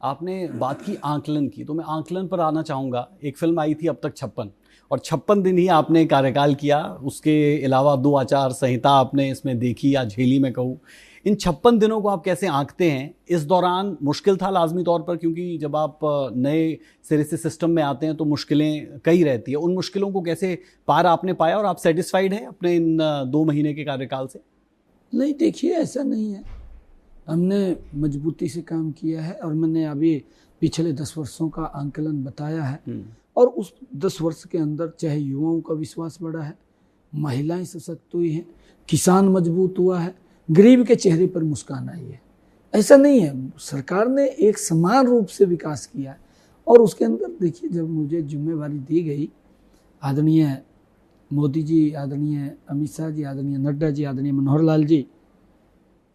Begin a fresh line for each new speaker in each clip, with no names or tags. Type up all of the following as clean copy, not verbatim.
आपने बात की आंकलन की, तो मैं आंकलन पर आना चाहूँगा। एक फिल्म आई थी अब तक 56, और 56 दिन ही आपने कार्यकाल किया। उसके अलावा 2 आचार संहिता आपने इसमें देखी या झेली मैं कहूँ। इन 56 दिनों को आप कैसे आंकते हैं? इस दौरान मुश्किल था लाजमी तौर पर, क्योंकि जब आप नए सिरे से सिस्टम में आते हैं तो मुश्किलें कई रहती है। उन मुश्किलों को कैसे पार आपने पाया, और आप सेटिस्फाइड हैं अपने इन 2 महीने के कार्यकाल से?
नहीं, देखिए ऐसा नहीं है। हमने मजबूती से काम किया है और मैंने अभी पिछले 10 वर्षों का आंकलन बताया है। और उस 10 वर्ष के अंदर चाहे युवाओं का विश्वास बढ़ा है, महिलाएं सशक्त हुई हैं, किसान मजबूत हुआ है, गरीब के चेहरे पर मुस्कान आई है। ऐसा नहीं है, सरकार ने एक समान रूप से विकास किया है। और उसके अंदर देखिए, जब मुझे जिम्मेवारी दी गई, आदरणीय मोदी जी, आदरणीय अमित शाह जी, आदरणीय नड्डा जी, आदरणीय मनोहर लाल जी,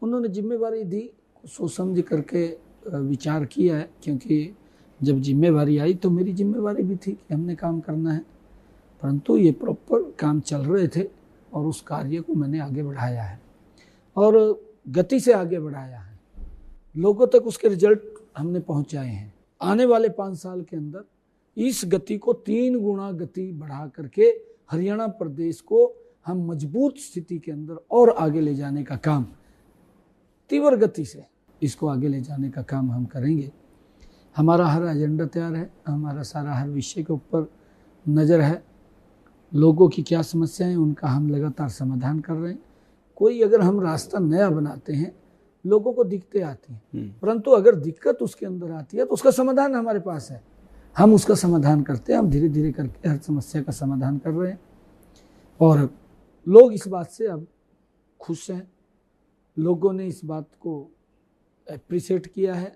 उन्होंने जिम्मेवारी दी, सोच समझ करके विचार किया है। क्योंकि जब जिम्मेवारी आई तो मेरी जिम्मेवारी भी थी कि हमने काम करना है, परंतु ये प्रॉपर काम चल रहे थे और उस कार्य को मैंने आगे बढ़ाया है और गति से आगे बढ़ाया है। लोगों तक उसके रिजल्ट हमने पहुंचाए हैं। आने वाले 5 साल के अंदर इस गति को 3 गुना गति बढ़ा करके हरियाणा प्रदेश को हम मजबूत स्थिति के अंदर और आगे ले जाने का काम, तीव्र गति से इसको आगे ले जाने का काम हम करेंगे। हमारा हर एजेंडा तैयार है, हमारा सारा हर विषय के ऊपर नज़र है। लोगों की क्या समस्याएं हैं उनका हम लगातार समाधान कर रहे हैं। कोई अगर हम रास्ता नया बनाते हैं, लोगों को दिक्कतें आती हैं, परंतु अगर दिक्कत उसके अंदर आती है तो उसका समाधान हमारे पास है, हम उसका समाधान करते हैं। हम धीरे धीरे करके हर समस्या का समाधान कर रहे हैं और लोग इस बात से अब खुश हैं। लोगों ने इस बात को एप्रिशिएट किया है।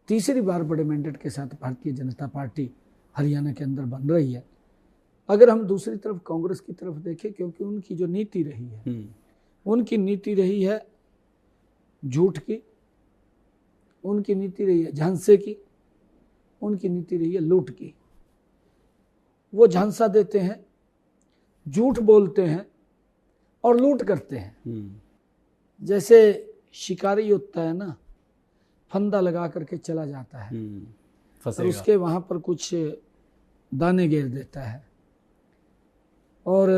तीसरी बार बड़े मैंडेट के साथ भारतीय जनता पार्टी हरियाणा के अंदर बन रही है। अगर हम दूसरी तरफ कांग्रेस की तरफ देखें, क्योंकि उनकी जो नीति रही है, उनकी नीति रही है झूठ की, उनकी नीति रही है झांसे की, उनकी नीति रही है लूट की। वो झांसा देते हैं, झूठ बोलते हैं और लूट करते हैं। जैसे शिकारी होता है ना, फंदा लगा करके चला जाता है और उसके वहां पर कुछ दाने घेर देता है और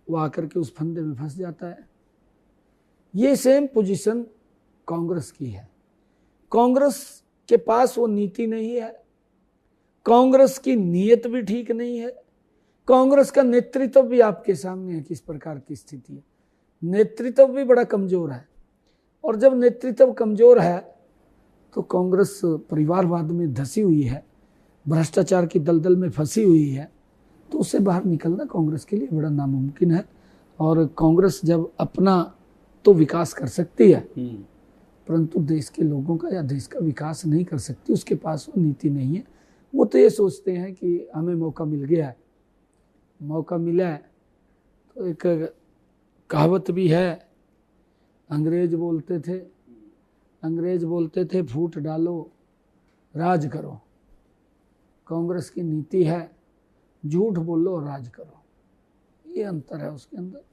वो आकर के उस फंदे में फंस जाता है। ये सेम पोजीशन कांग्रेस की है। कांग्रेस के पास वो नीति नहीं है, कांग्रेस की नीयत भी ठीक नहीं है, कांग्रेस का नेतृत्व भी आपके सामने है किस प्रकार की स्थिति है। नेतृत्व भी बड़ा कमजोर है और जब नेतृत्व कमजोर है तो कांग्रेस परिवारवाद में धसी हुई है, भ्रष्टाचार की दलदल में फंसी हुई है, तो उससे बाहर निकलना कांग्रेस के लिए बड़ा नामुमकिन है। और कांग्रेस जब अपना तो विकास कर सकती है, परंतु देश के लोगों का या देश का विकास नहीं कर सकती। उसके पास वो नीति नहीं है। वो तो ये सोचते हैं कि हमें मौका मिल गया है, मौका मिला है। तो एक कहावत भी है, अंग्रेज बोलते थे फूट डालो राज करो। कांग्रेस की नीति है झूठ बोलो राज करो। ये अंतर है उसके अंदर।